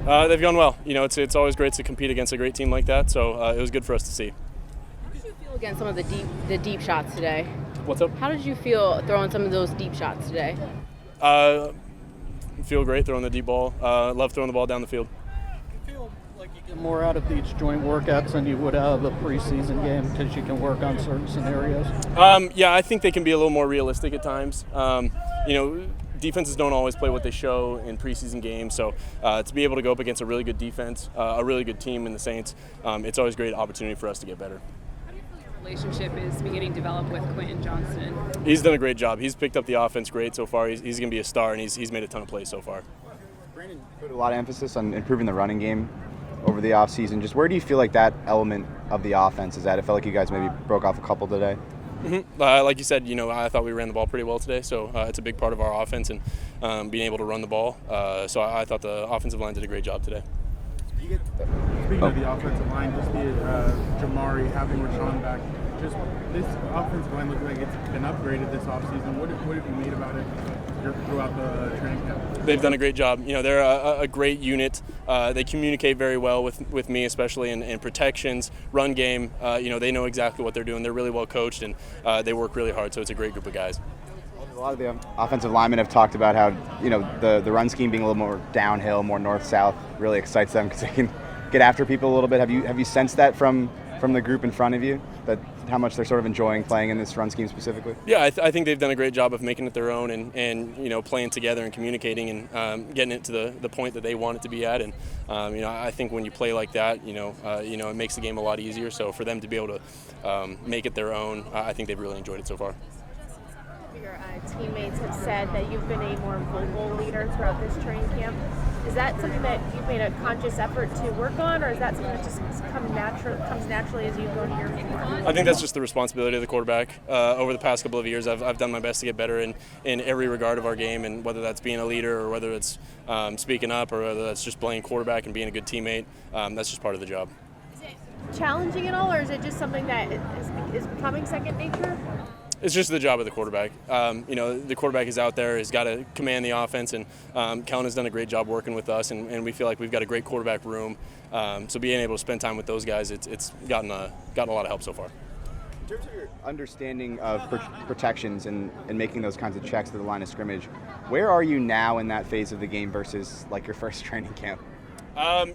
They've gone well. It's always great to compete against a great team like that, so it was good for us to see. How did you feel against some of the deep shots today? What's up? How did you feel throwing some of those deep shots today? Feel great throwing the deep ball. Love throwing the ball down the field. You feel like you get more out of these joint workouts than you would out of a preseason game because you can work on certain scenarios? Yeah, I think they can be a little more realistic at times. Defenses don't always play what they show in preseason games, so to be able to go up against a really good defense, a really good team in the Saints, it's always a great opportunity for us to get better. How do you feel your relationship is beginning to develop with Quentin Johnston? He's done a great job. He's picked up the offense great so far. He's going to be a star, and he's made a ton of plays so far. Brandon put a lot of emphasis on improving the running game over the offseason. Just where do you feel like that element of the offense is at? It felt like you guys maybe broke off a couple today. Mm-hmm. Like you said, I thought we ran the ball pretty well today, so it's a big part of our offense and being able to run the ball. So I thought the offensive line did a great job today. Speaking of the offensive line, just the Jamari, having Marshon back, just this offensive line looks like it's been upgraded this offseason. What have you made about it throughout the training camp? They've done a great job. They're a great unit. They communicate very well with me, especially in protections, run game. They know exactly what they're doing. They're really well coached, and they work really hard, so it's a great group of guys. A lot of the offensive linemen have talked about how, the run scheme being a little more downhill, more north-south, really excites them because they can get after people a little bit. Have you sensed that from the group in front of you, that how much they're sort of enjoying playing in this run scheme specifically? Yeah, I think they've done a great job of making it their own and playing together and communicating and getting it to the point that they want it to be at. And I think when you play like that, it makes the game a lot easier. So for them to be able to make it their own, I think they've really enjoyed it so far. Your teammates have said that you've been a more vocal leader throughout this training camp. Is that something that you've made a conscious effort to work on, or is that something that just comes naturally as you go to your more? I think that's just the responsibility of the quarterback. Over the past couple of years, I've done my best to get better in every regard of our game, and whether that's being a leader or whether it's speaking up or whether that's just playing quarterback and being a good teammate, that's just part of the job. Is it challenging at all, or is it just something that is becoming second nature? It's just the job of the quarterback. The quarterback is out there, has got to command the offense, and Kellen has done a great job working with us, and we feel like we've got a great quarterback room. So being able to spend time with those guys, it's gotten a lot of help so far. In terms of your understanding of protections and making those kinds of checks to the line of scrimmage, where are you now in that phase of the game versus like your first training camp?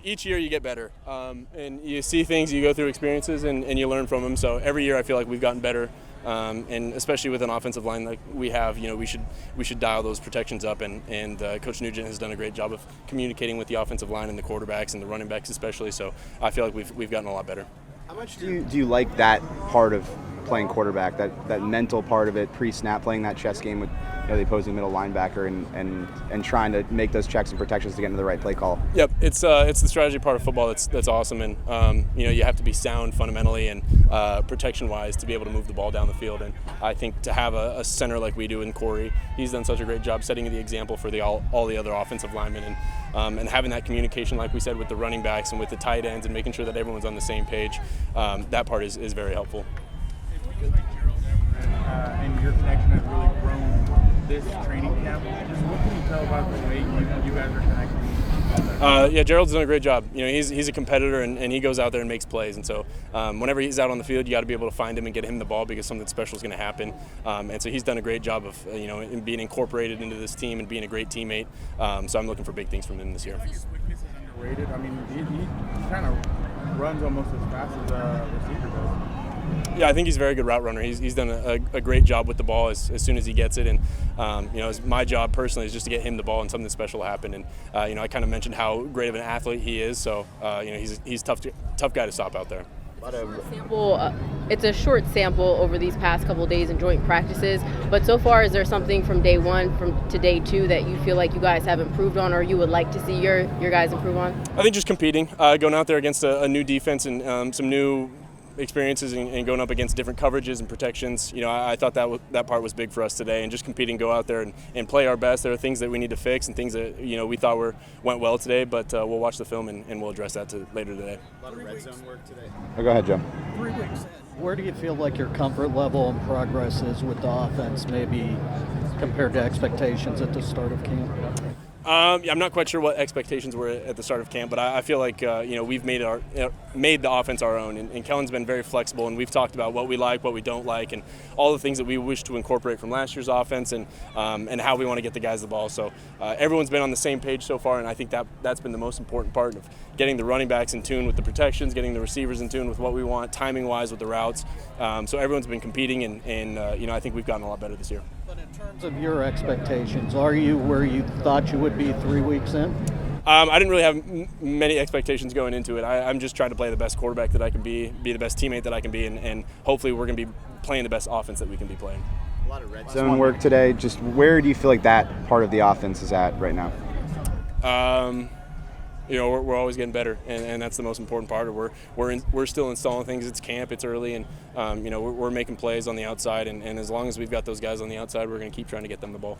Each year you get better, and you see things, you go through experiences, and you learn from them. So every year I feel like we've gotten better. And especially with an offensive line like we have, we should dial those protections up. And Coach Nugent has done a great job of communicating with the offensive line and the quarterbacks and the running backs especially. So I feel like we've gotten a lot better. How much do you like that part of playing quarterback, that mental part of it, pre-snap, playing that chess game with the opposing middle linebacker and trying to make those checks and protections to get into the right play call? Yep, it's the strategy part of football that's awesome, and you have to be sound fundamentally and protection-wise to be able to move the ball down the field. And I think to have a center like we do in Corey, he's done such a great job setting the example for all the other offensive linemen, and having that communication, like we said, with the running backs and with the tight ends, and making sure that everyone's on the same page. That part is very helpful. It feels like Gerald Everett and your connection has really grown this training camp. Just what can you tell about the way you guys are connecting? Yeah, Gerald's done a great job. He's a competitor and he goes out there and makes plays. And so whenever he's out on the field, you got to be able to find him and get him the ball because something special is going to happen. And so he's done a great job of in being incorporated into this team and being a great teammate. So I'm looking for big things from him this year. I think his quickness is underrated. I mean, he kind of runs almost as fast as a receiver does. Yeah, I think he's a very good route runner. He's done a great job with the ball as soon as he gets it. And, my job personally is just to get him the ball and something special will happen. And, I kind of mentioned how great of an athlete he is. So, he's tough guy to stop out there. It's a short sample over these past couple of days in joint practices. But so far, is there something from day one to day two that you feel like you guys have improved on or you would like to see your guys improve on? I think just competing, going out there against a new defense and some new experiences and going up against different coverages and protections. I thought that part was big for us today, and just competing, go out there and play our best. There are things that we need to fix and things that we thought went well today, but we'll watch the film and we'll address that later today. A lot of red zone work today. Oh, go ahead, Joe. 3 weeks. Where do you feel like your comfort level and progress is with the offense, maybe compared to expectations at the start of camp? I'm not quite sure what expectations were at the start of camp, but I feel like we've made the offense our own, and Kellen's been very flexible, and we've talked about what we like, what we don't like, and all the things that we wish to incorporate from last year's offense, and how we want to get the guys the ball. So everyone's been on the same page so far, and I think that's been the most important part of getting the running backs in tune with the protections, getting the receivers in tune with what we want, timing-wise with the routes. So everyone's been competing, and I think we've gotten a lot better this year. But in terms of your expectations, are you where you thought you would be 3 weeks in? I didn't really have many expectations going into it. I'm just trying to play the best quarterback that I can be the best teammate that I can be, and hopefully we're going to be playing the best offense that we can be playing. A lot of red zone work today. Just where do you feel like that part of the offense is at right now? We're always getting better, and that's the most important part. We're still installing things. It's camp, it's early, and we're making plays on the outside, and as long as we've got those guys on the outside, we're going to keep trying to get them the ball.